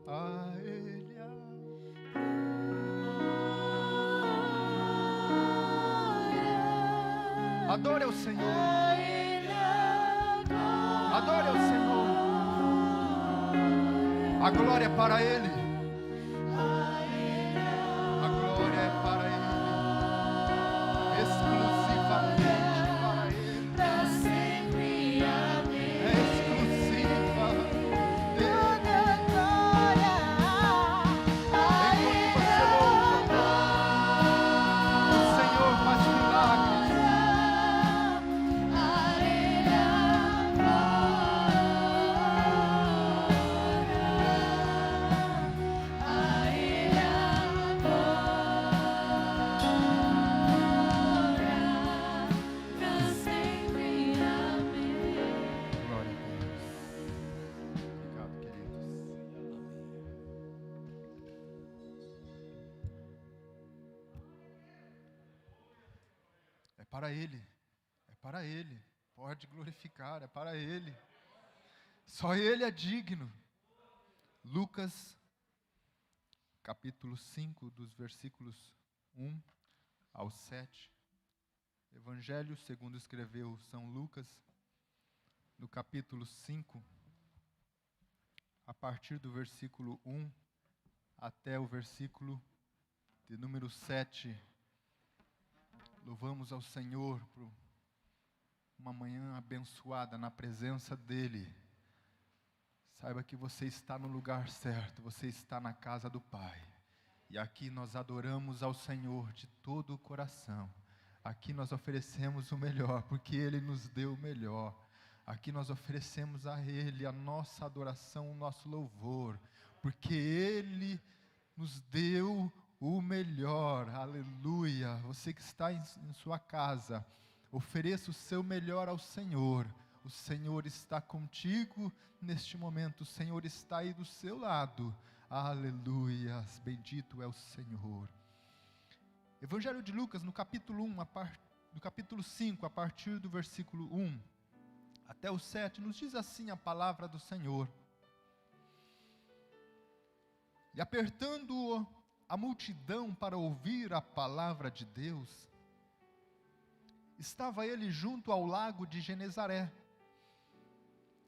A Ele a adore ao Senhor. Adore ao Senhor. A glória é para Ele. A glória é para Ele. Exclusivamente para Ele. Pra sempre, amém. É exclusiva Toda glória a Enquanto você louva, o Senhor faz milagres. a Ele a pra sempre, amém. Glória a Deus. Obrigado, queridos. É para Ele. É para Ele. Pode glorificar, é para Ele. Só Ele é digno. Lucas, capítulo 5, dos versículos 1 ao 7. Evangelho segundo escreveu São Lucas, no capítulo 5, a partir do versículo 1 até o versículo de número 7. Louvamos ao Senhor por uma manhã abençoada na presença dEle. Saiba que você está no lugar certo, você está na casa do Pai. E aqui nós adoramos ao Senhor de todo o coração. Aqui nós oferecemos o melhor, porque Ele nos deu o melhor. Aqui nós oferecemos a Ele a nossa adoração, o nosso louvor, porque Ele nos deu o melhor. Aleluia. Você que está em sua casa, ofereça o seu melhor ao Senhor. O Senhor está contigo neste momento, o Senhor está aí do seu lado. Aleluia, bendito é o Senhor. Evangelho de Lucas, no capítulo 1, no capítulo 5, a partir do versículo 1 até o 7, nos diz assim a palavra do Senhor. E apertando a multidão para ouvir a palavra de Deus, estava ele junto ao lago de Genezaré,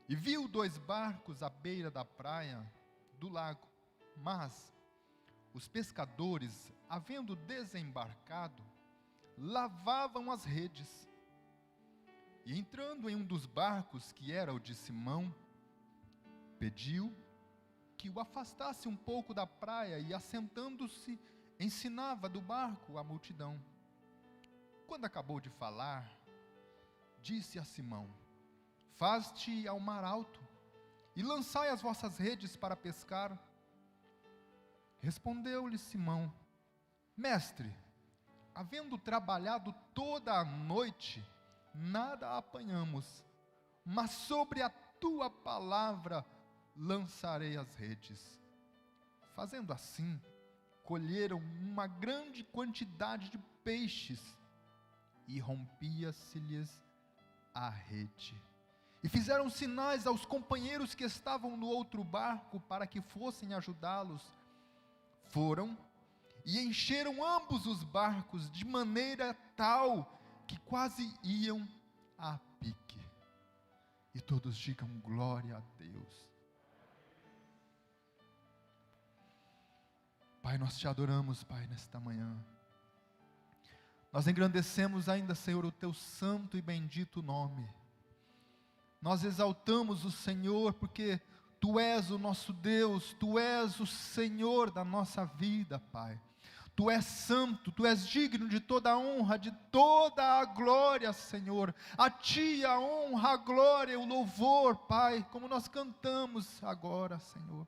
e viu 2 barcos à beira da praia do lago, mas os pescadores, havendo desembarcado, lavavam as redes. E entrando em um dos barcos, que era o de Simão, pediu que o afastasse um pouco da praia, e assentando-se, ensinava do barco a multidão. Quando acabou de falar, disse a Simão: faze-te ao mar alto, e lançai as vossas redes para pescar. Respondeu-lhe Simão: mestre, havendo trabalhado toda a noite, nada apanhamos, mas sobre a tua palavra lançarei as redes. Fazendo assim, colheram uma grande quantidade de peixes, e rompia-se-lhes a rede. E fizeram sinais aos companheiros que estavam no outro barco, para que fossem ajudá-los. Foram e encheram ambos os barcos, de maneira tal que quase iam a pique. E todos digam glória a Deus. Pai, nós te adoramos, Pai, nesta manhã. Nós engrandecemos ainda, Senhor, o teu santo e bendito nome. Nós exaltamos o Senhor, porque Tu és o nosso Deus, Tu és o Senhor da nossa vida, Pai. Tu és santo, Tu és digno de toda a honra, de toda a glória, Senhor. A Ti a honra, a glória, o louvor, Pai, como nós cantamos agora, Senhor.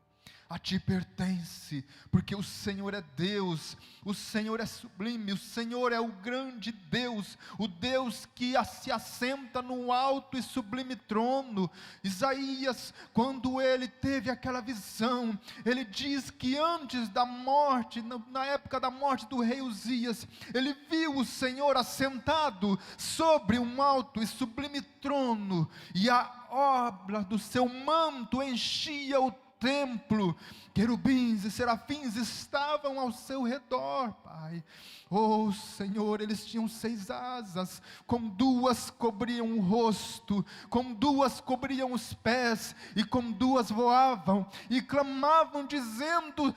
A Ti pertence, porque o Senhor é Deus, o Senhor é sublime, o Senhor é o grande Deus, o Deus que se assenta no alto e sublime trono. Isaías, quando ele teve aquela visão, ele diz que antes da morte, na época da morte do rei Uzias, ele viu o Senhor assentado sobre um alto e sublime trono, e a obra do seu manto enchia o templo, querubins e serafins estavam ao seu redor, Pai. Oh Senhor, eles tinham 6 asas, com 2 cobriam o rosto, com 2 cobriam os pés, e com 2 voavam, e clamavam dizendo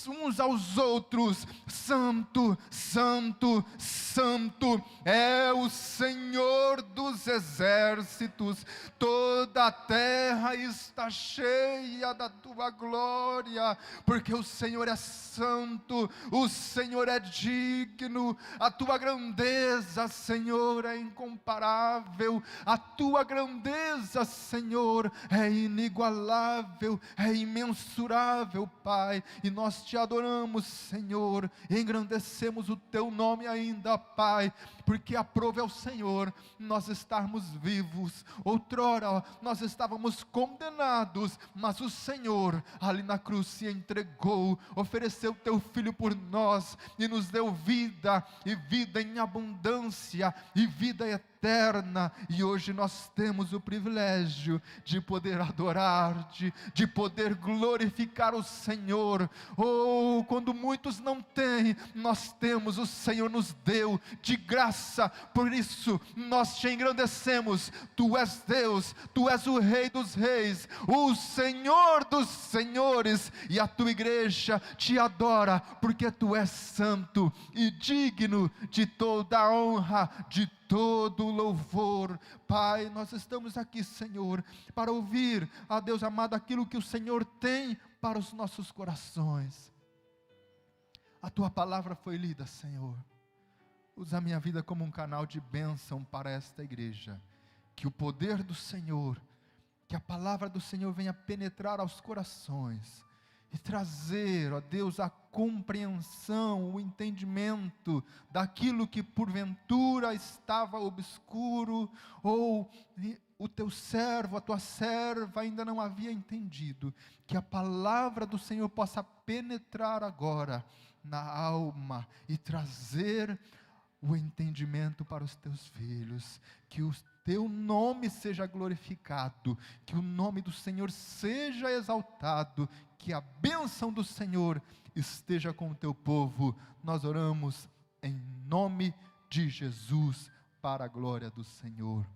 uns aos outros: Santo, Santo, Santo é o Senhor dos exércitos, toda a terra está cheia da tua glória, porque o Senhor é santo, o Senhor é digno, a tua grandeza, Senhor, é incomparável, a tua grandeza, Senhor, é inigualável, é imensurável, Pai, e nós te adoramos, Senhor, e engrandecemos o teu nome ainda, Pai, porque aprove ao Senhor nós estarmos vivos. Outrora nós estávamos condenados, mas o Senhor ali na cruz se entregou, ofereceu teu Filho por nós, e nos deu vida, e vida em abundância, e vida eterna, e hoje nós temos o privilégio de poder adorar, de poder glorificar o Senhor. Oh, quando muitos não têm, nós temos, o Senhor nos deu de graça, por isso nós te engrandecemos. Tu és Deus, tu és o Rei dos reis, o Senhor dos senhores, e a tua igreja te adora, porque tu és santo e digno de toda a honra, de todo louvor. Pai, nós estamos aqui, Senhor, para ouvir, a Deus amado, aquilo que o Senhor tem para os nossos corações. A tua palavra foi lida, Senhor. Usa a minha vida como um canal de bênção para esta igreja. Que o poder do Senhor, que a palavra do Senhor venha penetrar aos corações e trazer, ó Deus, a compreensão, o entendimento daquilo que porventura estava obscuro, ou o teu servo, a tua serva ainda não havia entendido. Que a palavra do Senhor possa penetrar agora na alma e trazer o entendimento para os teus filhos. Que o teu nome seja glorificado, que o nome do Senhor seja exaltado, que a bênção do Senhor esteja com o teu povo. Nós oramos em nome de Jesus, para a glória do Senhor.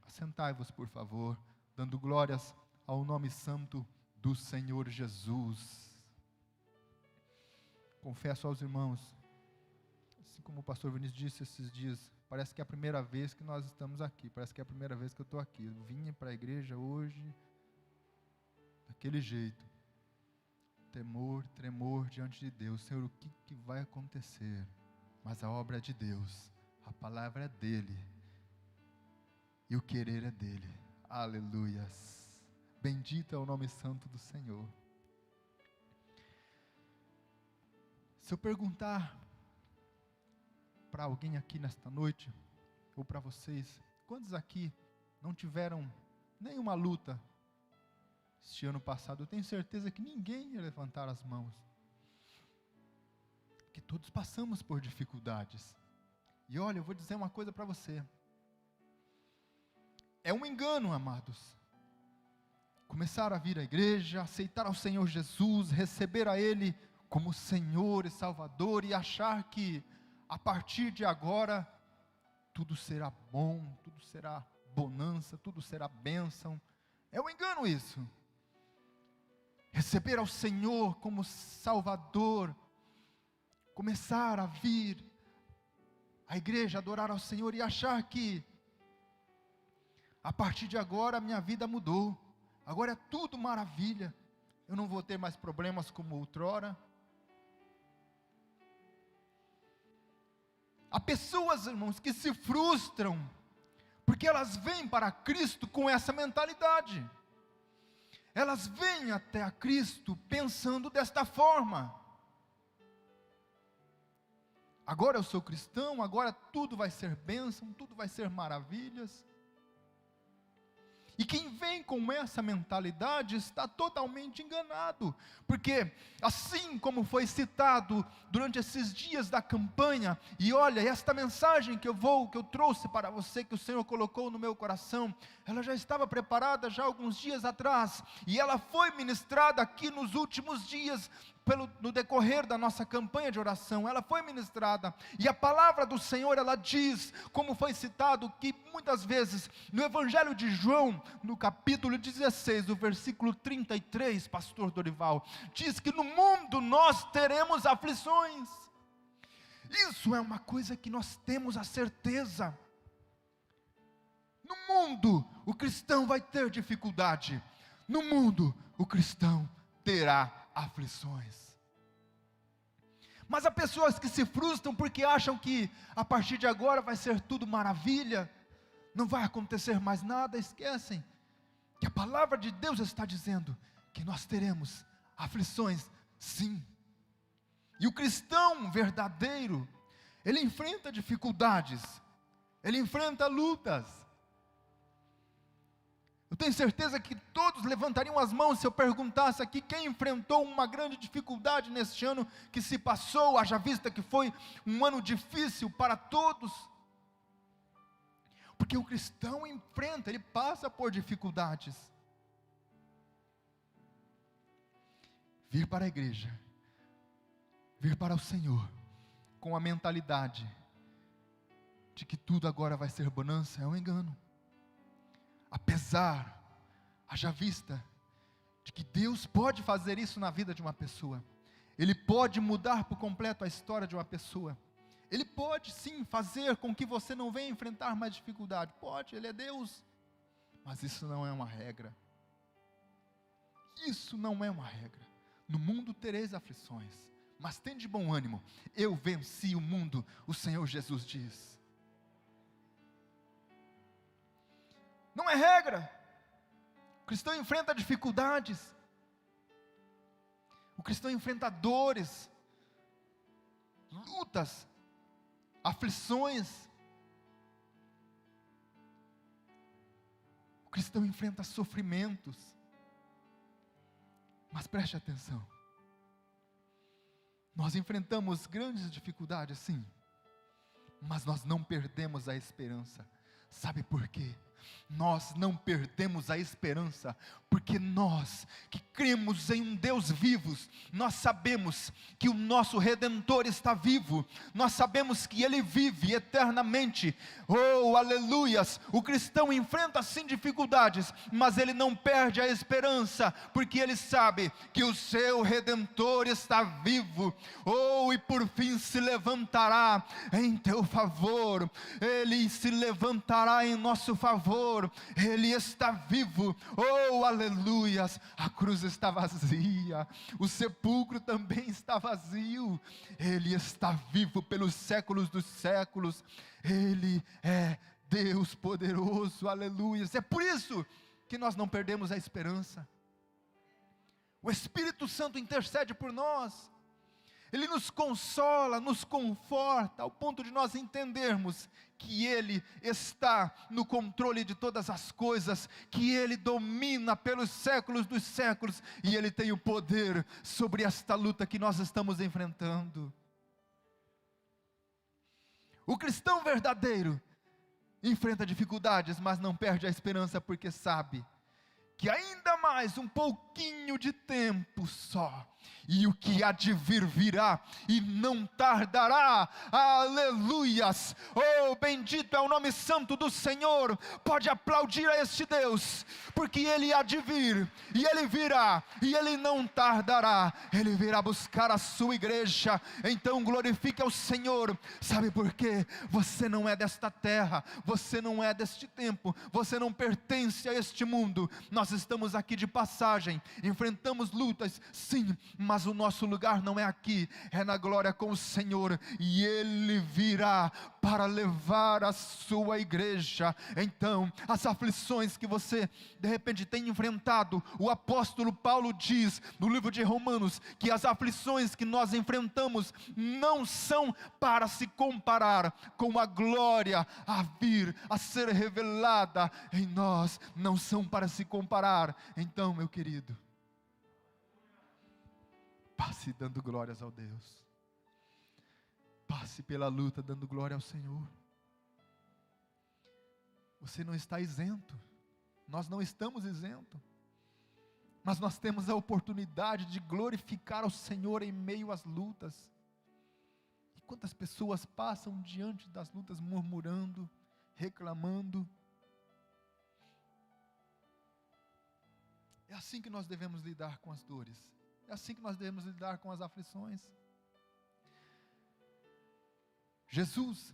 Assentai-vos, por favor, dando glórias ao nome santo do Senhor Jesus. Confesso aos irmãos, assim como o pastor Vinícius disse esses dias, parece que é a primeira vez que nós estamos aqui, parece que é a primeira vez que eu estou aqui. Eu vim para a igreja hoje daquele jeito, temor, tremor diante de Deus. Senhor, o que vai acontecer? Mas a obra é de Deus, a palavra é dele, e o querer é dele. Aleluias, bendito é o nome santo do Senhor. Se eu perguntar para alguém aqui nesta noite, ou para vocês, quantos aqui não tiveram nenhuma luta este ano passado? Eu tenho certeza que ninguém ia levantar as mãos, que todos passamos por dificuldades. E olha, eu vou dizer uma coisa para você, é um engano, amados, começar a vir à igreja, aceitar ao Senhor Jesus, receber a Ele como Senhor e Salvador, e achar que a partir de agora tudo será bom, tudo será bonança, tudo será bênção. É um engano isso. Receber ao Senhor como Salvador, começar a vir à igreja, adorar ao Senhor e achar que a partir de agora a minha vida mudou, agora é tudo maravilha, eu não vou ter mais problemas como outrora. Há pessoas, irmãos, que se frustram, porque elas vêm para Cristo com essa mentalidade. Elas vêm até a Cristo pensando desta forma: agora eu sou cristão, agora tudo vai ser bênção, tudo vai ser maravilhas. E quem vem com essa mentalidade está totalmente enganado, porque assim como foi citado durante esses dias da campanha, e olha, esta mensagem que eu trouxe para você, que o Senhor colocou no meu coração, ela já estava preparada já alguns dias atrás, e ela foi ministrada aqui nos últimos dias, no decorrer da nossa campanha de oração, ela foi ministrada, e a palavra do Senhor, ela diz, como foi citado, que muitas vezes, no Evangelho de João, no capítulo 16, o versículo 33, pastor Dorival, diz que no mundo nós teremos aflições. Isso é uma coisa que nós temos a certeza. No mundo, o cristão vai ter dificuldade, no mundo, o cristão terá aflições. Mas há pessoas que se frustram porque acham que a partir de agora vai ser tudo maravilha, não vai acontecer mais nada. Esquecem que a palavra de Deus está dizendo que nós teremos aflições, sim. E o cristão verdadeiro, ele enfrenta dificuldades, ele enfrenta lutas. Eu tenho certeza que todos levantariam as mãos se eu perguntasse aqui quem enfrentou uma grande dificuldade neste ano que se passou, haja vista que foi um ano difícil para todos. Porque o cristão enfrenta, ele passa por dificuldades. Vir para a igreja, vir para o Senhor, com a mentalidade de que tudo agora vai ser bonança, é um engano. Apesar, haja vista, de que Deus pode fazer isso na vida de uma pessoa, Ele pode mudar por completo a história de uma pessoa, Ele pode sim fazer com que você não venha enfrentar mais dificuldade, pode, Ele é Deus, mas isso não é uma regra, isso não é uma regra. No mundo tereis aflições, mas tende bom ânimo, eu venci o mundo, o Senhor Jesus diz. Não é regra. O cristão enfrenta dificuldades, o cristão enfrenta dores, lutas, aflições. O cristão enfrenta sofrimentos. Mas preste atenção, nós enfrentamos grandes dificuldades, sim, mas nós não perdemos a esperança. Sabe por quê? Nós não perdemos a esperança, porque nós que cremos em um Deus vivo, nós sabemos que o nosso Redentor está vivo, nós sabemos que Ele vive eternamente, oh aleluias. O cristão enfrenta sim dificuldades, mas ele não perde a esperança, porque ele sabe que o seu Redentor está vivo, oh, e por fim se levantará em teu favor, Ele se levantará em nosso favor, Ele está vivo, oh aleluias. A cruz está vazia, o sepulcro também está vazio, Ele está vivo pelos séculos dos séculos, Ele é Deus poderoso, aleluias. É por isso que nós não perdemos a esperança. O Espírito Santo intercede por nós, Ele nos consola, nos conforta, ao ponto de nós entendermos que Ele está no controle de todas as coisas, que Ele domina pelos séculos dos séculos, e Ele tem o poder sobre esta luta que nós estamos enfrentando. O cristão verdadeiro enfrenta dificuldades, mas não perde a esperança, porque sabe que ainda mais um pouquinho de tempo só, e o que há de vir virá, e não tardará, aleluias. Oh, bendito é o nome santo do Senhor. Pode aplaudir a este Deus, porque Ele há de vir, e Ele virá, e Ele não tardará, Ele virá buscar a sua igreja. Então glorifique ao Senhor. Sabe por quê? Você não é desta terra, você não é deste tempo, você não pertence a este mundo. Nós Nós estamos aqui de passagem, enfrentamos lutas, sim, mas o nosso lugar não é aqui, é na glória com o Senhor, e Ele virá para levar a sua igreja. Então, as aflições que você de repente tem enfrentado, o apóstolo Paulo diz no livro de Romanos, que as aflições que nós enfrentamos não são para se comparar com a glória a vir, a ser revelada em nós, não são para se comparar. Então, meu querido, passe dando glórias ao Deus, passe pela luta dando glória ao Senhor. Você não está isento, nós não estamos isentos, mas nós temos a oportunidade de glorificar ao Senhor em meio às lutas. E quantas pessoas passam diante das lutas murmurando, reclamando? É assim que nós devemos lidar com as dores, é assim que nós devemos lidar com as aflições. Jesus,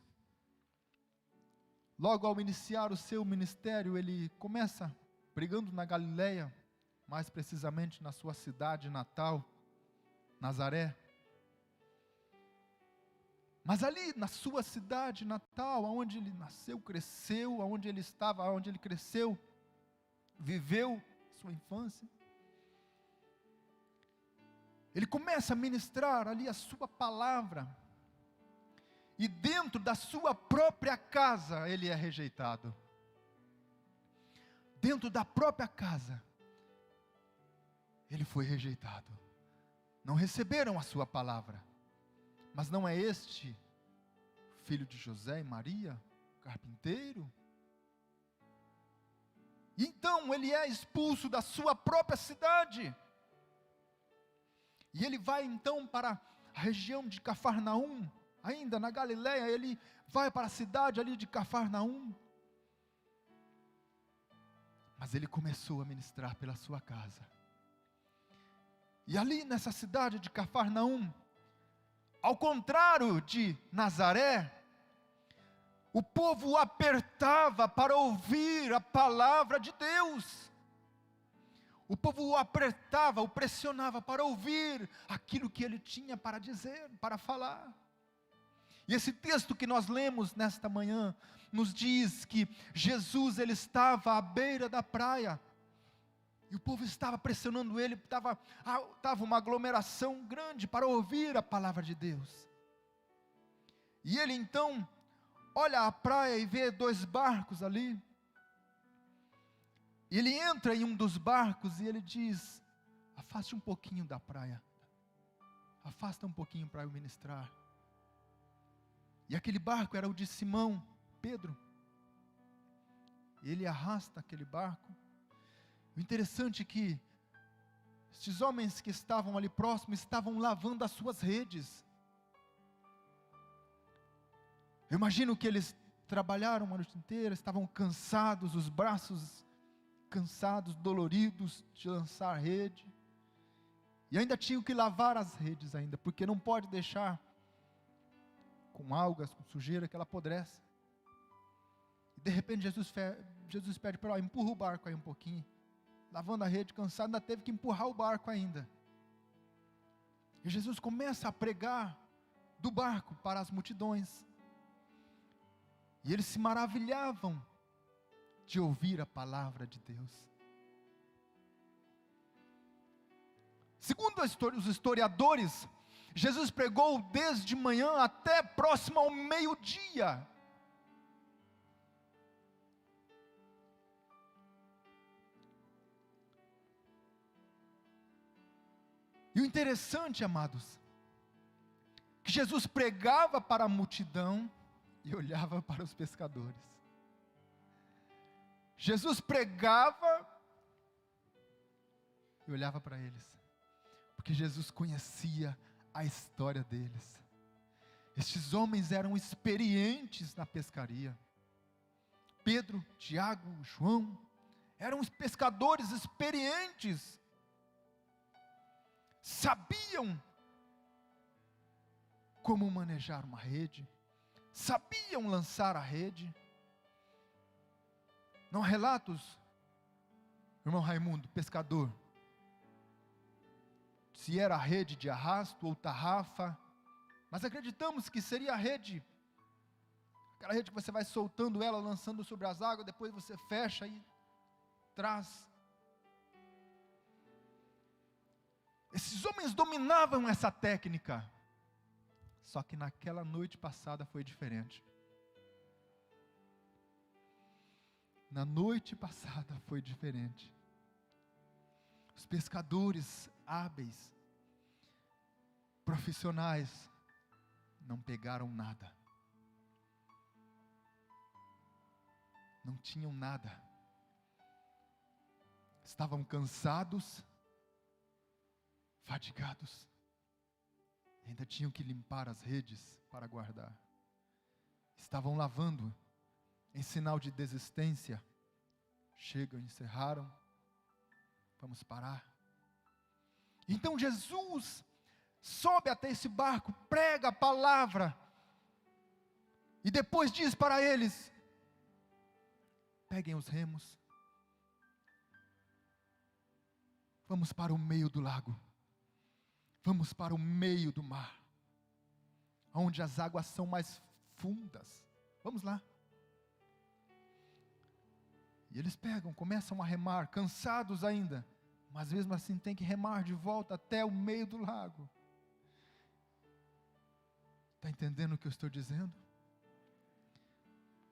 logo ao iniciar o seu ministério, ele começa pregando na Galileia, mais precisamente na sua cidade natal, Nazaré. Mas ali na sua cidade natal, onde ele nasceu, cresceu, onde ele estava, onde ele cresceu, viveu sua infância, ele começa a ministrar ali a sua palavra, e dentro da sua própria casa ele é rejeitado. Dentro da própria casa ele foi rejeitado. Não receberam a sua palavra. Mas não é este filho de José e Maria, carpinteiro? E então ele é expulso da sua própria cidade. E ele vai então para a região de Cafarnaum, ainda na Galileia. Ele vai para a cidade ali de Cafarnaum. Mas ele começou a ministrar pela sua casa. E ali nessa cidade de Cafarnaum, ao contrário de Nazaré, o povo o apertava para ouvir a palavra de Deus. O povo o apertava, o pressionava para ouvir aquilo que ele tinha para dizer, para falar. E esse texto que nós lemos nesta manhã, nos diz que Jesus, ele estava à beira da praia, e o povo estava pressionando ele, estava uma aglomeração grande para ouvir a palavra de Deus. E ele então olha a praia e vê 2 barcos ali. E ele entra em um dos barcos e ele diz: afaste um pouquinho da praia, afasta um pouquinho para eu ministrar. E aquele barco era o de Simão, Pedro. Ele arrasta aquele barco. O interessante é que estes homens que estavam ali próximos estavam lavando as suas redes. Eu imagino que eles trabalharam a noite inteira, estavam cansados, os braços cansados, doloridos de lançar rede. E ainda tinham que lavar as redes ainda, porque não pode deixar com algas, com sujeira, que ela apodrece. E de repente Jesus pede para ele: empurra o barco aí um pouquinho. Lavando a rede, cansado, ainda teve que empurrar o barco ainda. E Jesus começa a pregar do barco para as multidões. E eles se maravilhavam de ouvir a palavra de Deus. Segundo os historiadores, Jesus pregou desde manhã até próximo ao meio-dia. E o interessante, amados, que Jesus pregava para a multidão e olhava para os pescadores. Jesus pregava e olhava para eles, porque Jesus conhecia a história deles. Estes homens eram experientes na pescaria. Pedro, Tiago, João, eram pescadores experientes. Sabiam como manejar uma rede, sabiam lançar a rede. Não há relatos, Irmão Raimundo, pescador, se era rede de arrasto ou tarrafa, mas acreditamos que seria a rede, aquela rede que você vai soltando ela, lançando sobre as águas, depois você fecha e traz. Esses homens dominavam essa técnica, só que naquela noite passada foi diferente. Na noite passada foi diferente. Os pescadores hábeis, profissionais, não pegaram nada. Não tinham nada. Estavam cansados, fatigados. Ainda tinham que limpar as redes para guardar. Estavam lavando, em sinal de desistência. Chegam, encerraram. Vamos parar. Então Jesus sobe até esse barco, prega a palavra, e depois diz para eles: peguem os remos, vamos para o meio do lago, vamos para o meio do mar, onde as águas são mais fundas. Vamos lá. E eles pegam, começam a remar, cansados ainda, mas mesmo assim tem que remar de volta até o meio do lago. Está entendendo o que eu estou dizendo?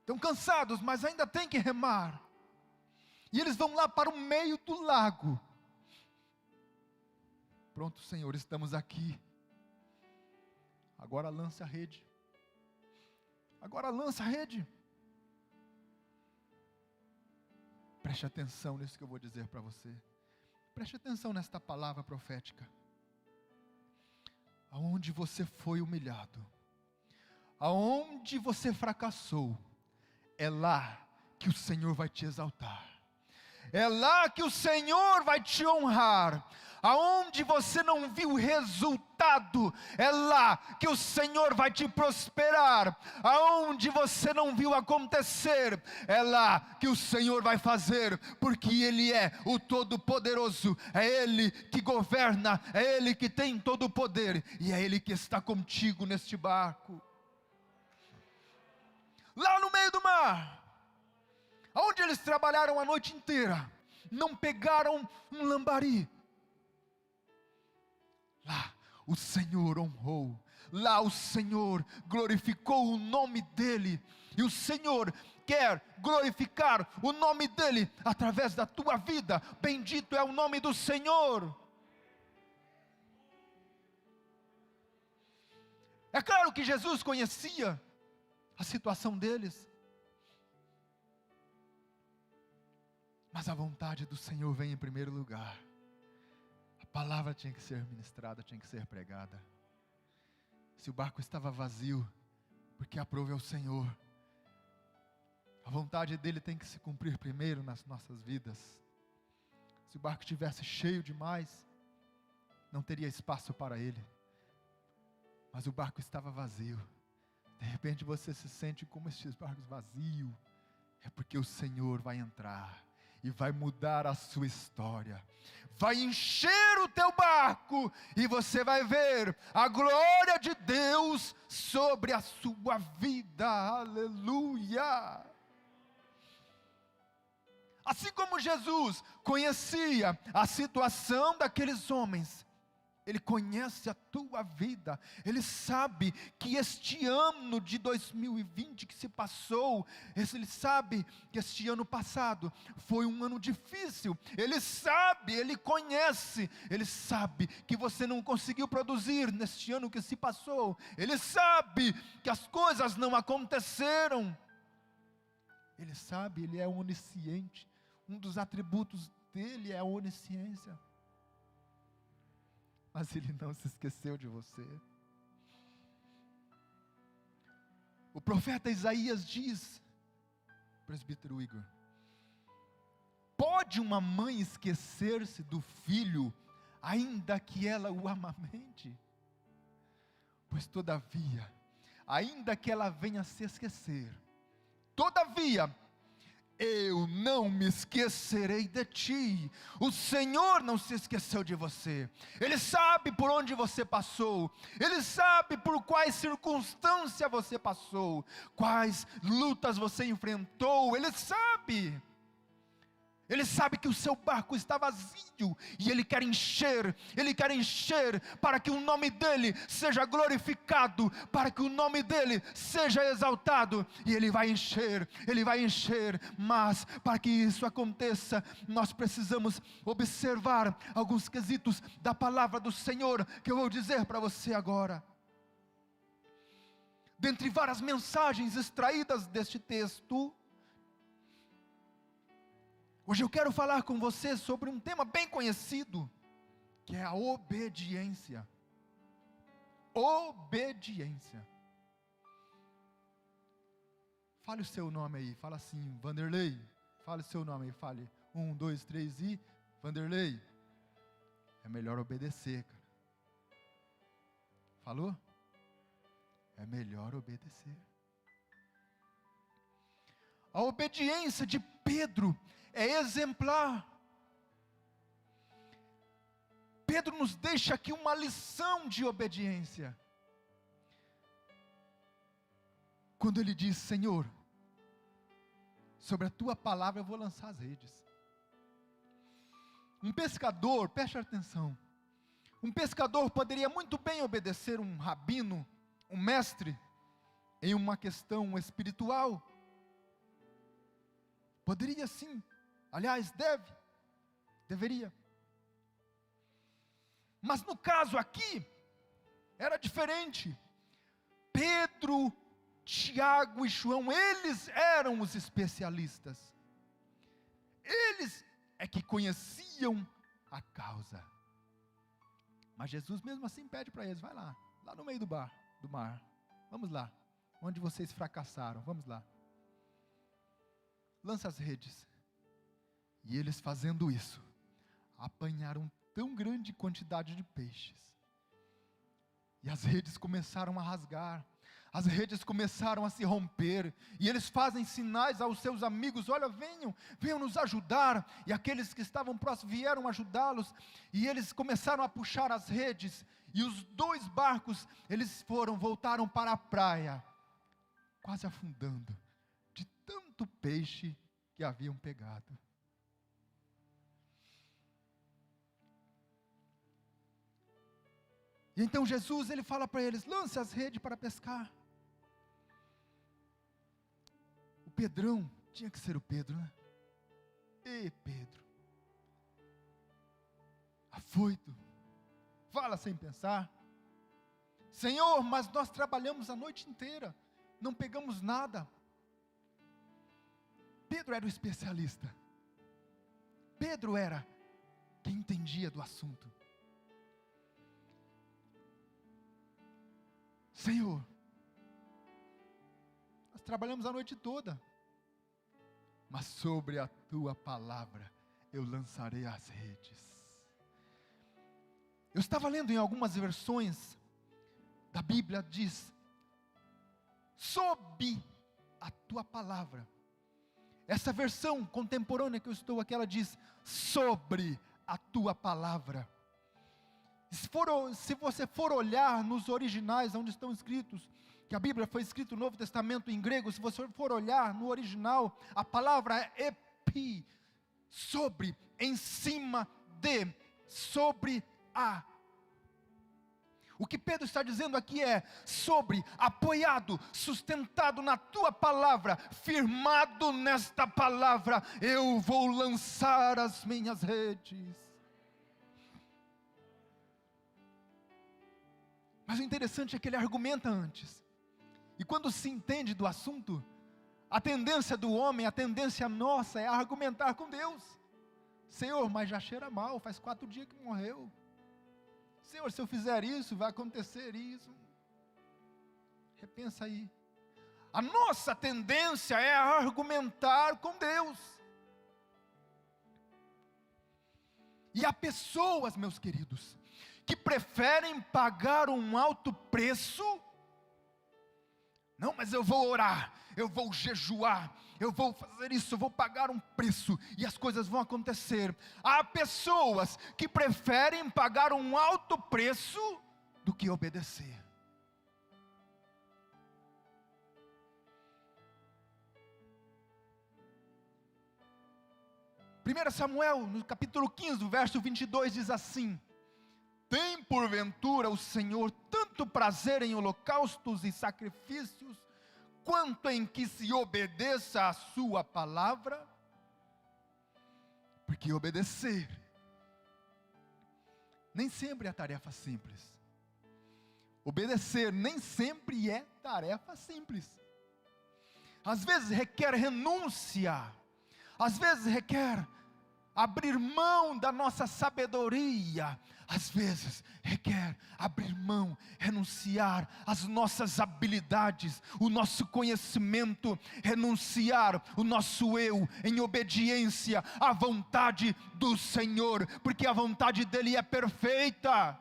Estão cansados, mas ainda tem que remar. E eles vão lá para o meio do lago. Pronto, Senhor, estamos aqui. Agora lança a rede. Agora lança a rede. Preste atenção nisso que eu vou dizer para você. Preste atenção nesta palavra profética. Aonde você foi humilhado, aonde você fracassou, é lá que o Senhor vai te exaltar. É lá que o Senhor vai te honrar. Aonde você não viu resultado, é lá que o Senhor vai te prosperar. Aonde você não viu acontecer, é lá que o Senhor vai fazer, porque Ele é o Todo-Poderoso, é Ele que governa, é Ele que tem todo o poder, e é Ele que está contigo neste barco. Lá no meio do mar, aonde eles trabalharam a noite inteira, não pegaram um lambari. Lá o Senhor honrou, lá o Senhor glorificou o nome dEle, e o Senhor quer glorificar o nome dEle através da tua vida. Bendito é o nome do Senhor. É claro que Jesus conhecia a situação deles, mas a vontade do Senhor vem em primeiro lugar. A palavra tinha que ser ministrada, tinha que ser pregada. Se o barco estava vazio, porque aprove ao Senhor, a vontade dEle tem que se cumprir primeiro nas nossas vidas. Se o barco estivesse cheio demais, não teria espaço para Ele, mas o barco estava vazio. De repente você se sente como estes barcos vazios, é porque o Senhor vai entrar e vai mudar a sua história, vai encher o teu barco, e você vai ver a glória de Deus sobre a sua vida. Aleluia! Assim como Jesus conhecia a situação daqueles homens, Ele conhece a tua vida. Ele sabe que este ano de 2020 que se passou, Ele sabe que este ano passado foi um ano difícil. Ele sabe, Ele conhece, Ele sabe que você não conseguiu produzir neste ano que se passou. Ele sabe que as coisas não aconteceram. Ele sabe, Ele é onisciente. Um dos atributos dEle é a onisciência. Mas Ele não se esqueceu de você. O profeta Isaías diz, presbítero Igor: pode uma mãe esquecer-se do filho, ainda que ela o amamente? Pois todavia, ainda que ela venha se esquecer, todavia, eu não me esquecerei de ti. O Senhor não se esqueceu de você. Ele sabe por onde você passou. Ele sabe por quais circunstâncias você passou, quais lutas você enfrentou. Ele sabe. Ele sabe que o seu barco está vazio e Ele quer encher para que o nome dEle seja glorificado, para que o nome dEle seja exaltado, e Ele vai encher, mas para que isso aconteça, nós precisamos observar alguns quesitos da palavra do Senhor, que eu vou dizer para você agora. Dentre várias mensagens extraídas deste texto, hoje eu quero falar com você sobre um tema bem conhecido, que é a obediência. Obediência. Fale o seu nome aí, fala assim, Vanderlei. Fale o seu nome aí, fale. 1, 2, 3 e Vanderlei. É melhor obedecer, cara. Falou? É melhor obedecer. A obediência de Pedro é exemplar. Pedro nos deixa aqui uma lição de obediência. Quando ele diz, Senhor, sobre a tua palavra eu vou lançar as redes. Um pescador, preste atenção, um pescador poderia muito bem obedecer um rabino, um mestre, em uma questão espiritual. Poderia sim. Aliás, deveria. Mas no caso aqui, era diferente. Pedro, Tiago e João, eles eram os especialistas. Eles é que conheciam a causa. Mas Jesus mesmo assim pede para eles, vai lá no meio do mar. Vamos lá, onde vocês fracassaram, vamos lá. Lança as redes. E eles fazendo isso, apanharam tão grande quantidade de peixes. E as redes começaram a rasgar. As redes começaram a se romper. E eles fazem sinais aos seus amigos, olha, venham nos ajudar. E aqueles que estavam próximos vieram ajudá-los. E eles começaram a puxar as redes. E os 2 barcos, voltaram para a praia, quase afundando, de tanto peixe que haviam pegado. E então Jesus, ele fala para eles, lance as redes para pescar. O Pedrão, tinha que ser o Pedro, né? Ei, Pedro, afoito, fala sem pensar. Senhor, mas nós trabalhamos a noite inteira, não pegamos nada. Pedro era o especialista. Pedro era quem entendia do assunto. Senhor, nós trabalhamos a noite toda, mas sobre a tua palavra eu lançarei as redes. Eu estava lendo em algumas versões da Bíblia, diz, sob a tua palavra. Essa versão contemporânea que eu estou aqui, ela diz, sobre a tua palavra. Se você for olhar nos originais, onde estão escritos, que a Bíblia foi escrita no Novo Testamento em grego, se você for olhar no original, a palavra é epi, sobre, em cima de, sobre a. O que Pedro está dizendo aqui é, sobre, apoiado, sustentado na tua palavra, firmado nesta palavra, eu vou lançar as minhas redes. Mas o interessante é que ele argumenta antes. E quando se entende do assunto, a tendência do homem, a tendência nossa é argumentar com Deus. Senhor, mas já cheira mal, faz 4 dias que morreu. Senhor, se eu fizer isso, vai acontecer isso. Repensa aí. A nossa tendência é argumentar com Deus. E há pessoas, meus queridos, que preferem pagar um alto preço. Não, mas eu vou orar, eu vou jejuar, eu vou fazer isso, eu vou pagar um preço e as coisas vão acontecer. Há pessoas que preferem pagar um alto preço do que obedecer. Primeiro Samuel, no capítulo 15, verso 22, diz assim: tem porventura o Senhor tanto prazer em holocaustos e sacrifícios, quanto em que se obedeça a sua palavra? Porque obedecer nem sempre é tarefa simples. Obedecer nem sempre é tarefa simples. Às vezes requer renúncia, às vezes requer abrir mão da nossa sabedoria, às vezes requer abrir mão, renunciar às nossas habilidades, o nosso conhecimento, renunciar o nosso eu em obediência à vontade do Senhor, porque a vontade dEle é perfeita.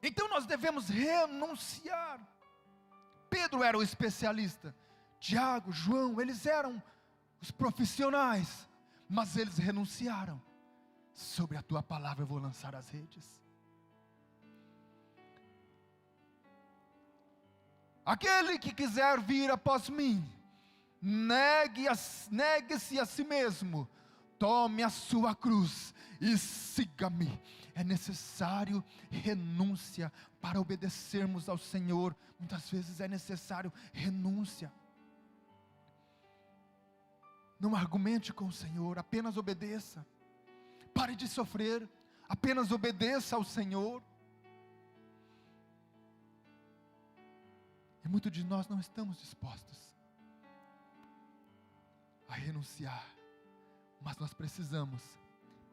Então nós devemos renunciar. Pedro era o especialista, Tiago, João, eles eram os profissionais, mas eles renunciaram. Sobre a tua palavra eu vou lançar as redes. Aquele que quiser vir após mim, negue-se a si mesmo, tome a sua cruz e siga-me. É necessário renúncia para obedecermos ao Senhor. Muitas vezes é necessário renúncia. Não argumente com o Senhor, apenas obedeça. Pare de sofrer, apenas obedeça ao Senhor. E muitos de nós não estamos dispostos a renunciar, mas nós precisamos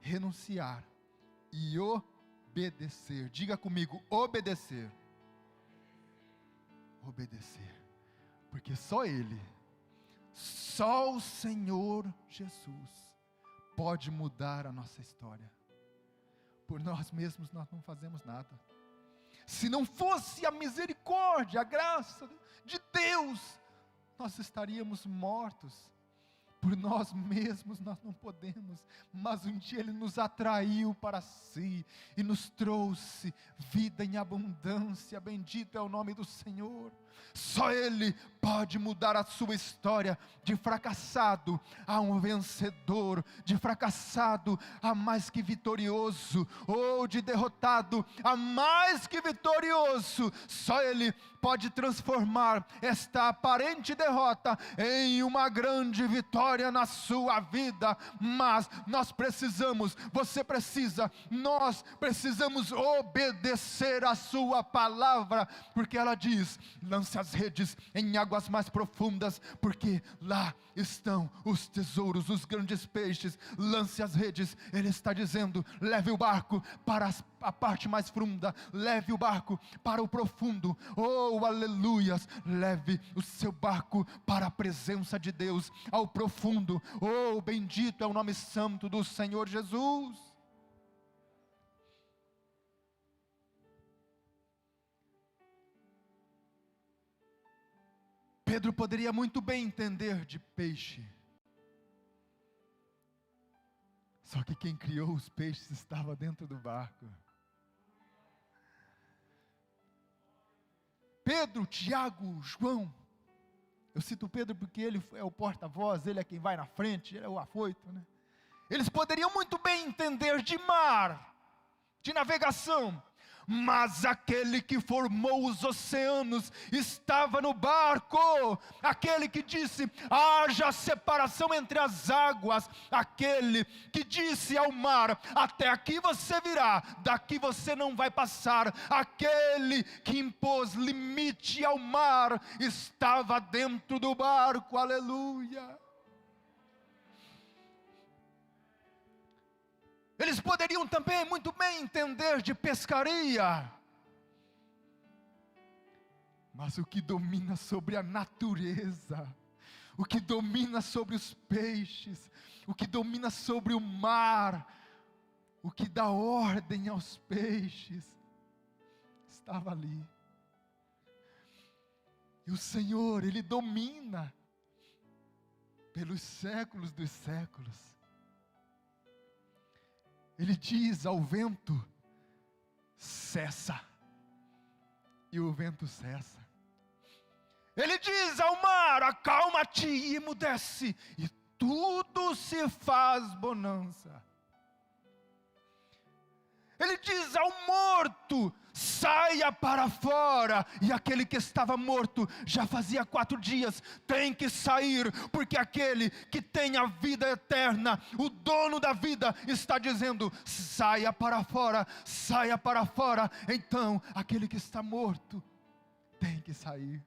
renunciar e obedecer. Diga comigo, obedecer. Obedecer, porque só Ele, só o Senhor Jesus pode mudar a nossa história. Por nós mesmos nós não fazemos nada. Se não fosse a misericórdia, a graça de Deus, nós estaríamos mortos. Por nós mesmos nós não podemos, mas um dia Ele nos atraiu para si e nos trouxe vida em abundância. Bendito é o nome do Senhor. Só Ele pode mudar a sua história, de fracassado a um vencedor, de fracassado a mais que vitorioso, ou de derrotado a mais que vitorioso. Só Ele pode transformar esta aparente derrota em uma grande vitória na sua vida. Mas nós precisamos, você precisa, nós precisamos obedecer a sua palavra, porque ela diz: lance as redes em águas mais profundas, porque lá estão os tesouros, os grandes peixes. Lance as redes, Ele está dizendo: leve o barco para a parte mais funda, leve o barco para o profundo. Oh, aleluias, leve o seu barco para a presença de Deus, ao profundo. Oh, bendito é o nome santo do Senhor Jesus. Pedro poderia muito bem entender de peixe, só que quem criou os peixes estava dentro do barco. Pedro, Tiago, João, eu cito Pedro porque ele é o porta-voz, ele é quem vai na frente, ele é o afoito, né? Eles poderiam muito bem entender de mar, de navegação, mas aquele que formou os oceanos estava no barco. Aquele que disse: haja separação entre as águas. Aquele que disse ao mar: até aqui você virá, daqui você não vai passar. Aquele que impôs limite ao mar estava dentro do barco. Aleluia. Eles poderiam também muito bem entender de pescaria, mas o que domina sobre a natureza, o que domina sobre os peixes, o que domina sobre o mar, o que dá ordem aos peixes, estava ali. E o Senhor, Ele domina pelos séculos dos séculos. Ele diz ao vento: cessa, e o vento cessa. Ele diz ao mar: acalma-te, e emudece, e tudo se faz bonança. Ele diz ao morto: saia para fora, e aquele que estava morto já fazia 4 dias, tem que sair, porque aquele que tem a vida eterna, o dono da vida, está dizendo: saia para fora, saia para fora. Então aquele que está morto tem que sair.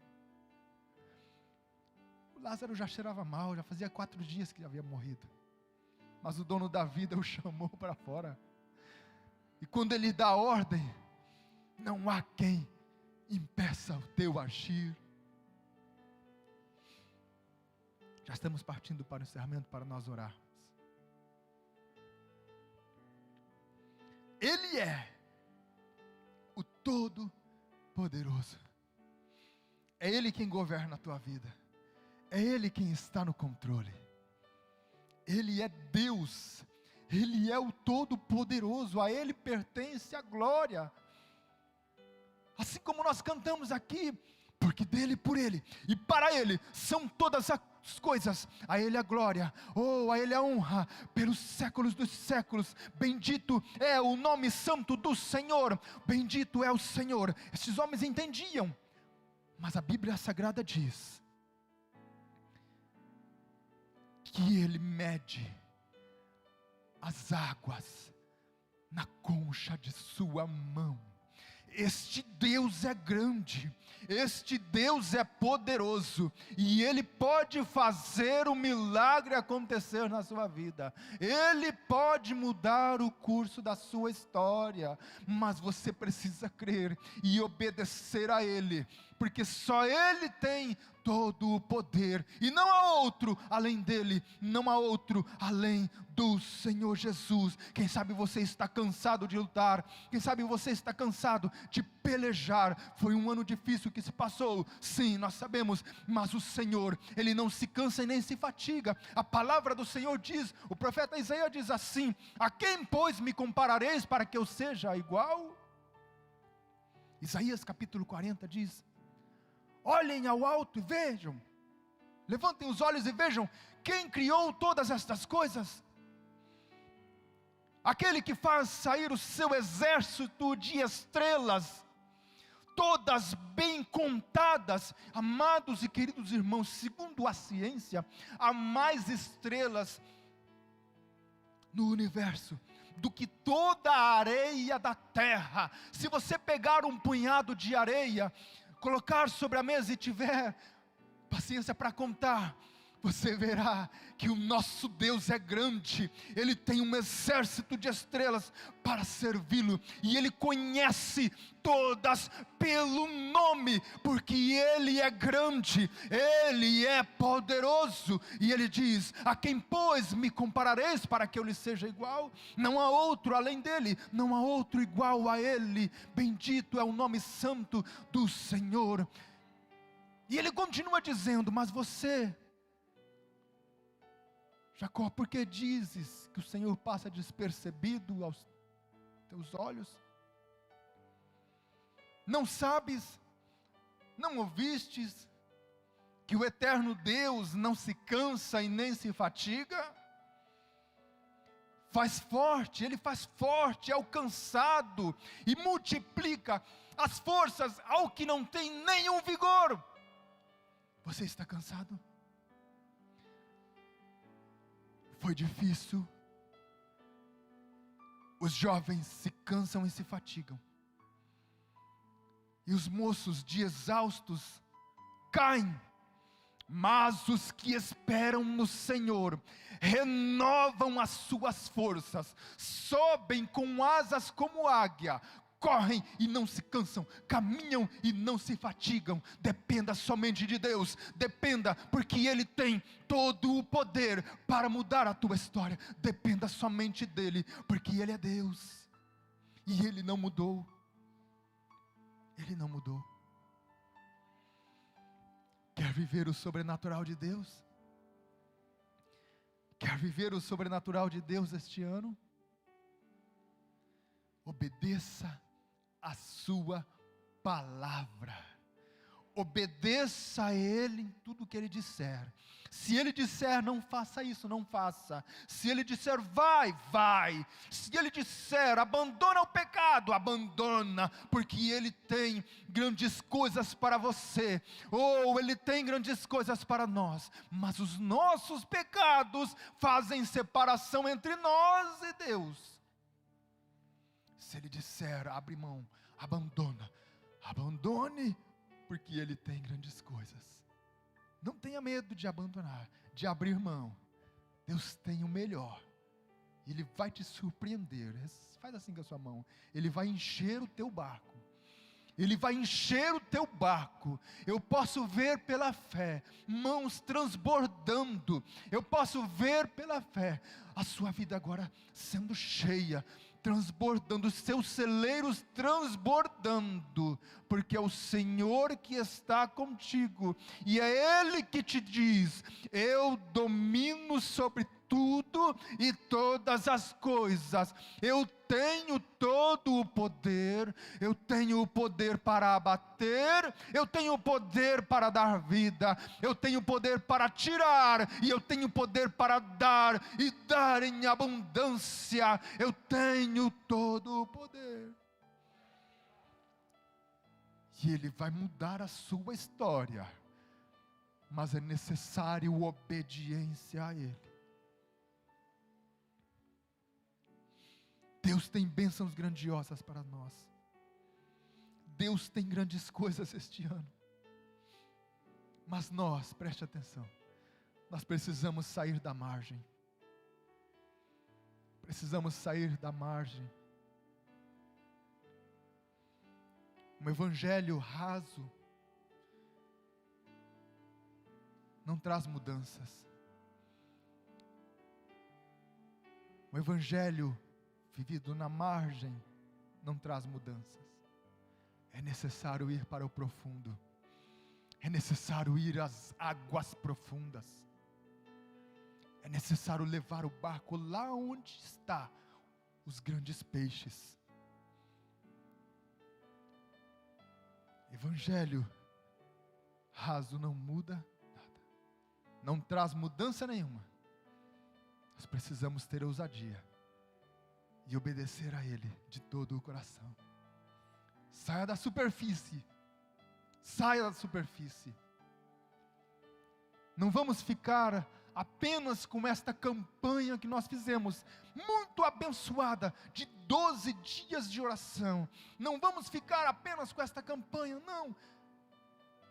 O Lázaro já cheirava mal, já fazia 4 dias que havia morrido, mas o dono da vida o chamou para fora. E quando ele dá a ordem, não há quem impeça o teu agir. Já estamos partindo para o encerramento, para nós orarmos. Ele é o Todo-Poderoso. É Ele quem governa a tua vida. É Ele quem está no controle. Ele é Deus. Ele é o Todo-Poderoso, a Ele pertence a glória. Assim como nós cantamos aqui, porque dele, por Ele e para Ele são todas as coisas, a Ele a glória, a Ele a honra, pelos séculos dos séculos. Bendito é o nome santo do Senhor, bendito é o Senhor. Esses homens entendiam, mas a Bíblia Sagrada diz que Ele mede as águas na concha de sua mão. Este Deus é grande, este Deus é poderoso, e Ele pode fazer o milagre acontecer na sua vida. Ele pode mudar o curso da sua história, mas você precisa crer e obedecer a Ele, porque só Ele tem todo o poder, e não há outro além dele, não há outro além do Senhor Jesus. Quem sabe você está cansado de lutar, quem sabe você está cansado de pelejar. Foi um ano difícil que se passou, sim, nós sabemos, mas o Senhor, Ele não se cansa e nem se fatiga. A palavra do Senhor diz, o profeta Isaías diz assim: a quem pois me comparareis para que eu seja igual? Isaías capítulo 40 diz: olhem ao alto e vejam, levantem os olhos e vejam, quem criou todas estas coisas? Aquele que faz sair o seu exército de estrelas, todas bem contadas. Amados e queridos irmãos, segundo a ciência, há mais estrelas no universo do que toda a areia da terra. Se você pegar um punhado de areia, colocar sobre a mesa e tiver paciência para contar, você verá que o nosso Deus é grande. Ele tem um exército de estrelas para servi-lo, e Ele conhece todas pelo nome, porque Ele é grande, Ele é poderoso. E Ele diz: a quem pois me comparareis para que eu lhe seja igual? Não há outro além dele, não há outro igual a Ele. Bendito é o nome santo do Senhor. E Ele continua dizendo: mas você, Jacó, por que dizes que o Senhor passa despercebido aos teus olhos? Não sabes, não ouvistes, que o eterno Deus não se cansa e nem se fatiga? Faz forte, Ele faz forte ao cansado, e multiplica as forças ao que não tem nenhum vigor. Você está cansado? Foi difícil. Os jovens se cansam e se fatigam, e os moços de exaustos caem, mas os que esperam no Senhor renovam as suas forças, sobem com asas como águia, correm e não se cansam, caminham e não se fatigam. Dependa somente de Deus, dependa, porque Ele tem todo o poder para mudar a tua história. Dependa somente dEle, porque Ele é Deus, e Ele não mudou. Ele não mudou. Quer viver o sobrenatural de Deus? Quer viver o sobrenatural de Deus este ano? Obedeça a sua palavra. Obedeça a Ele em tudo que Ele disser. Se Ele disser não faça isso, não faça. Se Ele disser vai, vai. Se Ele disser abandona o pecado, abandona, porque Ele tem grandes coisas para você, ou Ele tem grandes coisas para nós, mas os nossos pecados fazem separação entre nós e Deus. Se Ele disser abre mão, abandona, abandone, porque Ele tem grandes coisas. Não tenha medo de abandonar, de abrir mão. Deus tem o melhor. Ele vai te surpreender. Faz assim com a sua mão. Ele vai encher o teu barco. Ele vai encher o teu barco. Eu posso ver pela fé, mãos transbordando. Eu posso ver pela fé a sua vida agora sendo cheia, transbordando, os seus celeiros transbordando, porque é o Senhor que está contigo, e é Ele que te diz: eu domino sobre tudo e todas as coisas, eu tenho todo o poder, eu tenho o poder para abater, eu tenho o poder para dar vida, eu tenho o poder para tirar, e eu tenho o poder para dar, e dar em abundância, eu tenho todo o poder. E Ele vai mudar a sua história, mas é necessário obediência a Ele. Deus tem bênçãos grandiosas para nós. Deus tem grandes coisas este ano. Mas nós, preste atenção, nós precisamos sair da margem. Precisamos sair da margem. Um evangelho raso não traz mudanças. Um evangelho vivido na margem não traz mudanças. É necessário ir para o profundo. É necessário ir às águas profundas. É necessário levar o barco lá onde está os grandes peixes. Evangelho raso não muda nada. Não traz mudança nenhuma. Nós precisamos ter ousadia e obedecer a Ele de todo o coração. Saia da superfície. Saia da superfície. Não vamos ficar apenas com esta campanha que nós fizemos, muito abençoada, de 12 dias de oração. Não vamos ficar apenas com esta campanha, não.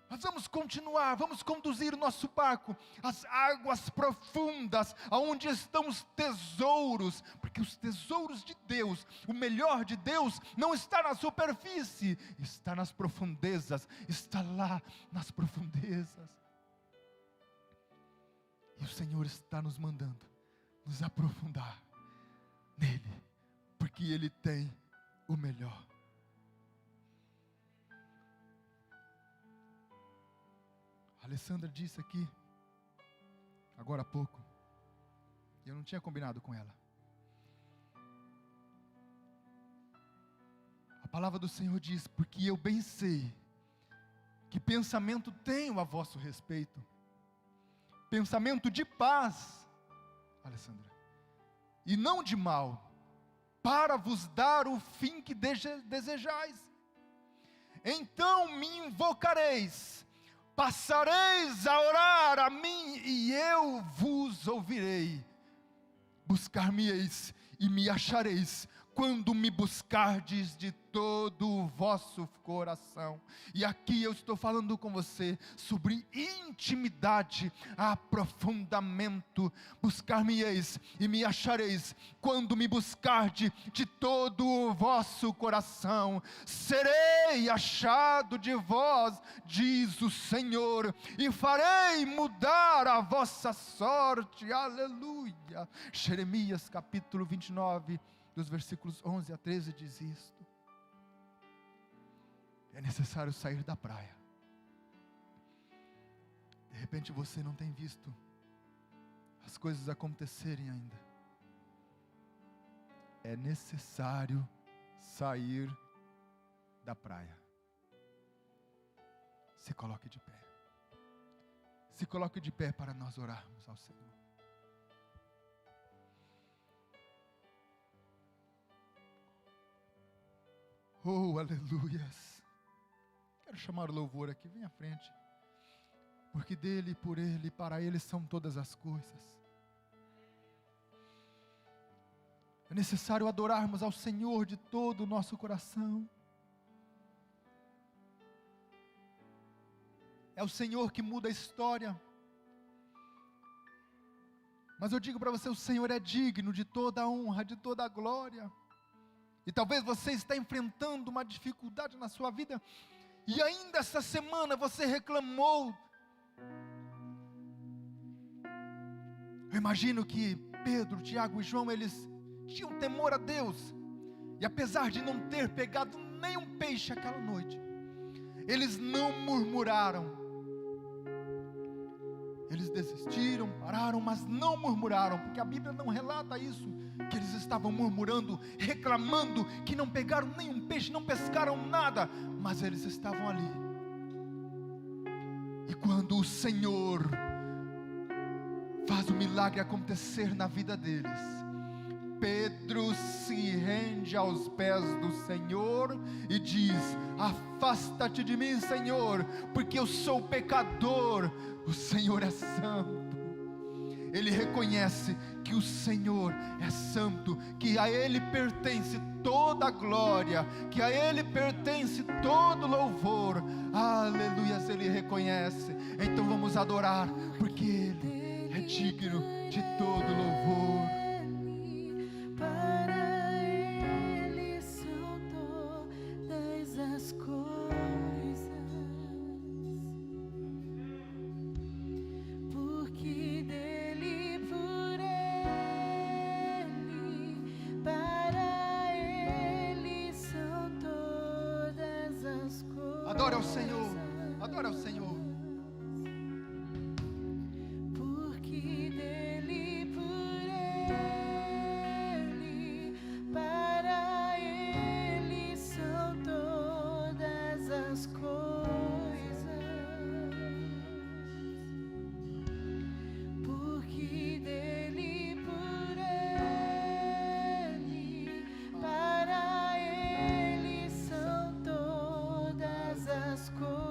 Nós vamos continuar, vamos conduzir o nosso barco às águas profundas, aonde estão os tesouros, porque os tesouros de Deus, o melhor de Deus, não está na superfície, está nas profundezas, está lá nas profundezas. E o Senhor está nos mandando nos aprofundar nele, porque Ele tem o melhor. A Alessandra disse aqui, agora há pouco, e eu não tinha combinado com ela. A palavra do Senhor diz: porque eu bem sei que pensamento tenho a vosso respeito, pensamento de paz, Alessandra, e não de mal, para vos dar o fim que desejais. Então me invocareis, passareis a orar a mim, e eu vos ouvirei. Buscar-me-eis e me achareis, quando me buscardes de todo o vosso coração. E aqui eu estou falando com você sobre intimidade, aprofundamento. Buscar-me-eis e me achareis, quando me buscardes de todo o vosso coração. Serei achado de vós, diz o Senhor, e farei mudar a vossa sorte. Aleluia. Jeremias capítulo 29, dos versículos 11 a 13 diz isto. É necessário sair da praia. De repente você não tem visto as coisas acontecerem ainda. É necessário sair da praia. Se coloque de pé. Se coloque de pé para nós orarmos ao Senhor. Oh, aleluias. Quero chamar o louvor aqui, vem à frente. Porque dele, por ele e para ele são todas as coisas. É necessário adorarmos ao Senhor de todo o nosso coração. É o Senhor que muda a história. Mas eu digo para você, o Senhor é digno de toda a honra, de toda a glória. E talvez você está enfrentando uma dificuldade na sua vida, e ainda essa semana você reclamou. Eu imagino que Pedro, Tiago e João, eles tinham temor a Deus, e apesar de não ter pegado nenhum peixe aquela noite, eles não murmuraram. Eles desistiram, pararam, mas não murmuraram, porque a Bíblia não relata isso, que eles estavam murmurando, reclamando, que não pegaram nenhum peixe, não pescaram nada, mas eles estavam ali. E quando o Senhor faz o milagre acontecer na vida deles, Pedro se rende aos pés do Senhor e diz: afasta-te de mim, Senhor, porque eu sou pecador. O Senhor é santo. Ele reconhece que o Senhor é santo, que a Ele pertence toda a glória, que a Ele pertence todo louvor. Aleluias, Ele reconhece. Então vamos adorar, porque Ele é digno de todo louvor. Para Ele são todas as coisas, porque dele, por Ele, para Ele são todas as coisas. Adore ao Senhor, adore ao Senhor. Porque dele, por Ele, para Ele são todas as coisas. Porque dele, por Ele, para Ele são todas as coisas.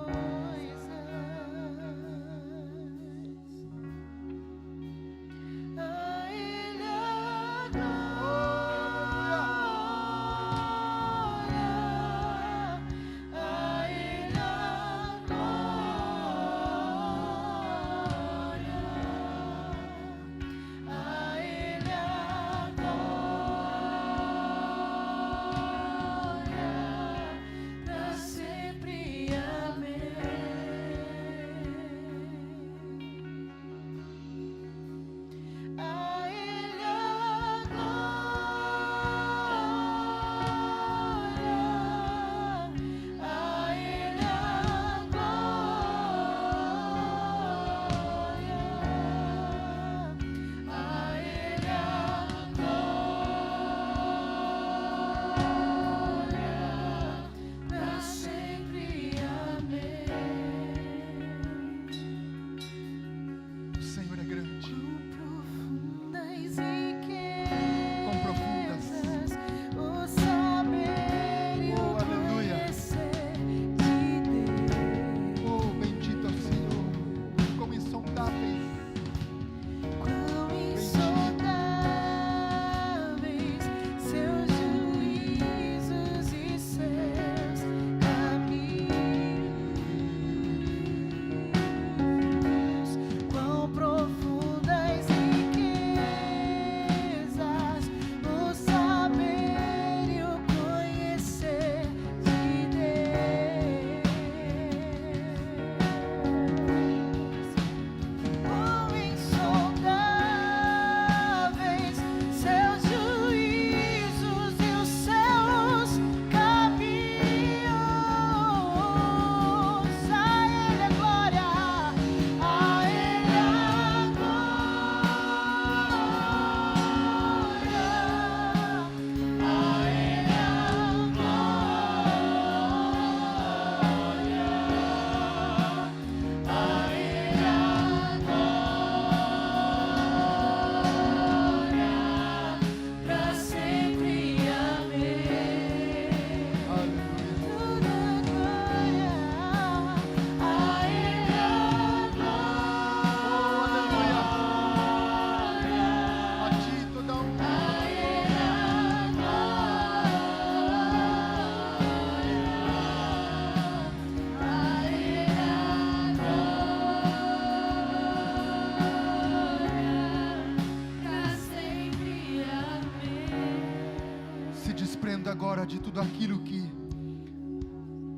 desprenda agora de tudo aquilo que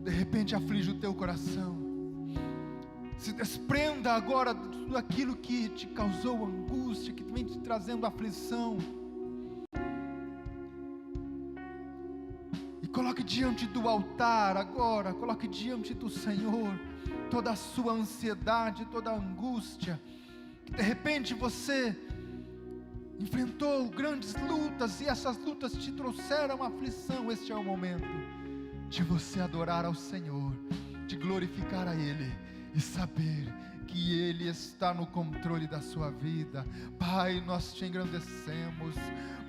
de repente aflige o teu coração. Se desprenda agora de tudo aquilo que te causou angústia, que vem te trazendo aflição. E coloque diante do altar agora, coloque diante do Senhor toda a sua ansiedade, toda a angústia, que de repente você enfrentou grandes lutas e essas lutas te trouxeram aflição. Este é o momento de você adorar ao Senhor, de glorificar a Ele e saber que Ele está no controle da sua vida. Pai, nós te engrandecemos,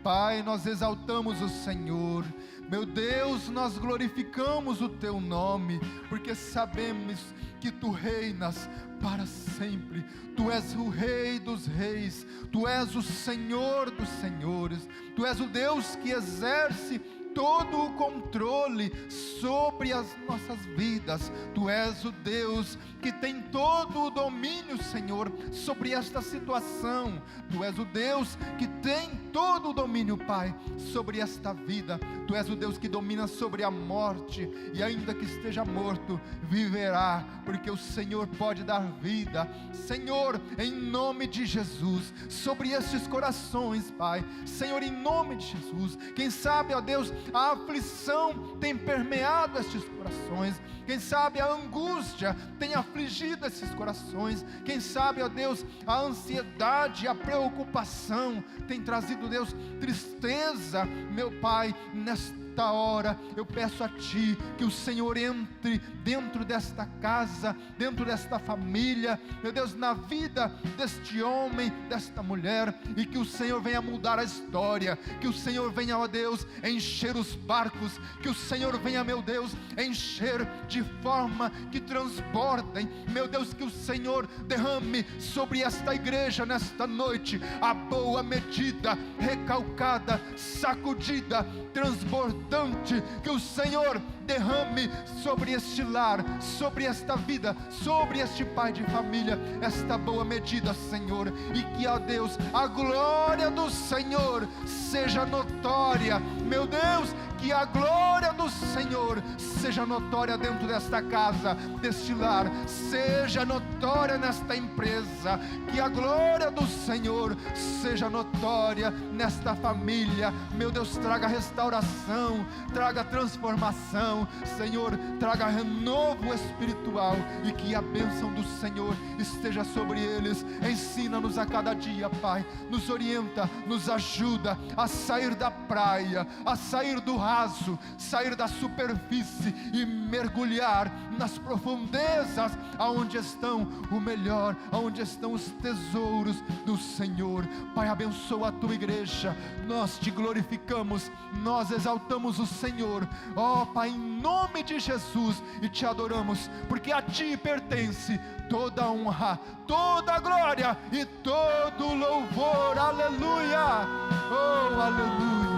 Pai, nós exaltamos o Senhor. Meu Deus, nós glorificamos o Teu nome, porque sabemos que Tu reinas para sempre. Tu és o Rei dos reis, Tu és o Senhor dos senhores, Tu és o Deus que exerce todo o controle sobre as nossas vidas. Tu és o Deus que tem todo o domínio, Senhor, sobre esta situação. Tu és o Deus que tem todo o domínio, Pai, sobre esta vida. Tu és o Deus que domina sobre a morte, e ainda que esteja morto, viverá, porque o Senhor pode dar vida. Senhor, em nome de Jesus, sobre estes corações, Pai, Senhor, em nome de Jesus, quem sabe, ó Deus, a aflição tem permeado estes corações, quem sabe a angústia tem afligido esses corações, quem sabe, ó Deus, a ansiedade, a preocupação tem trazido, Deus, tristeza. Meu Pai, nesta hora eu peço a Ti que o Senhor entre dentro desta casa, dentro desta família, meu Deus, na vida deste homem, desta mulher, e que o Senhor venha mudar a história, que o Senhor venha, ó Deus, encher os barcos, que o Senhor venha, meu Deus, encher de forma que transbordem, meu Deus, que o Senhor derrame sobre esta igreja nesta noite a boa medida, recalcada, sacudida, transbordante, que o Senhor derrame sobre este lar, sobre esta vida, sobre este pai de família, esta boa medida, Senhor, e que, ó Deus, a glória do Senhor seja notória, meu Deus, que a glória do Senhor seja notória dentro desta casa, deste lar, seja notória nesta empresa, que a glória do Senhor seja notória nesta família, meu Deus, traga restauração, traga transformação, Senhor, traga renovo espiritual, e que a bênção do Senhor esteja sobre eles. Ensina-nos a cada dia, Pai, nos orienta, nos ajuda a sair da praia, a sair do raso, sair da superfície e mergulhar nas profundezas, aonde estão o melhor, aonde estão os tesouros do Senhor. Pai, abençoa a Tua igreja, nós Te glorificamos, nós exaltamos o Senhor, ó Pai, em nome de Jesus, e Te adoramos, porque a Ti pertence toda a honra, toda a glória e todo o louvor. Aleluia, oh aleluia.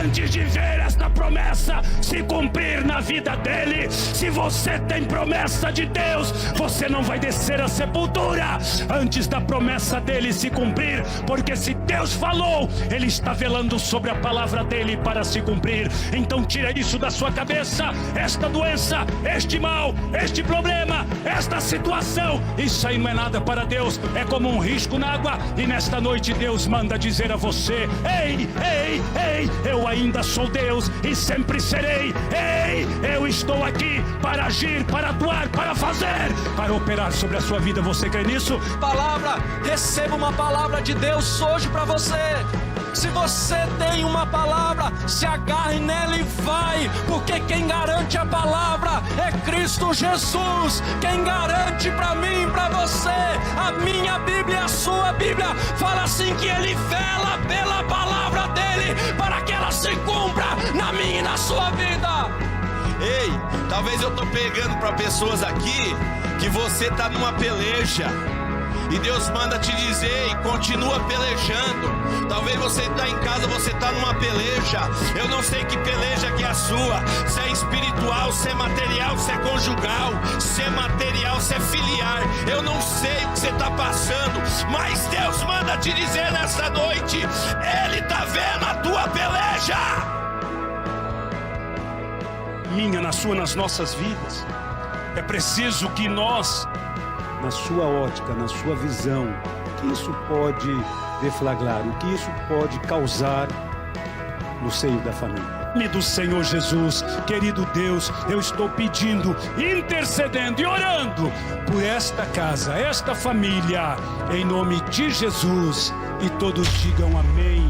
Antes de ver esta promessa se cumprir na vida dele, se você tem promessa de Deus, você não vai descer à sepultura antes da promessa dele se cumprir, porque se Deus falou, ele está velando sobre a palavra dele para se cumprir. Então tira isso da sua cabeça, esta doença, este mal, este problema, esta situação, isso aí não é nada para Deus, é como um risco na água. E nesta noite Deus manda dizer a você: ei, ei, ei, eu ainda sou Deus e sempre serei. Ei, eu estou aqui para agir, para atuar, para fazer, para operar sobre a sua vida. Você crê nisso? Palavra, receba uma palavra de Deus hoje para você. Se você tem uma palavra, se agarre nela e vai, porque quem garante a palavra é Cristo Jesus. Quem garante para mim e para você, a minha Bíblia, a sua Bíblia, fala assim que Ele vela pela palavra dEle, para que ela se cumpra na minha e na sua vida. Ei, talvez eu tô pegando para pessoas aqui que você tá numa peleja E Deus manda te dizer e continua pelejando. Talvez você está em casa, você está numa peleja. Eu não sei que peleja que é a sua. Se é espiritual, se é material, se é conjugal, se é material, se é filiar. Eu não sei o que você está passando, mas Deus manda te dizer nessa noite: Ele está vendo a tua peleja. Minha, na sua, nas nossas vidas. É preciso que nós, na sua ótica, na sua visão, o que isso pode deflagrar, o que isso pode causar no seio da família. em nome do Senhor Jesus, querido Deus, eu estou pedindo, intercedendo e orando por esta casa, esta família, em nome de Jesus, e todos digam amém.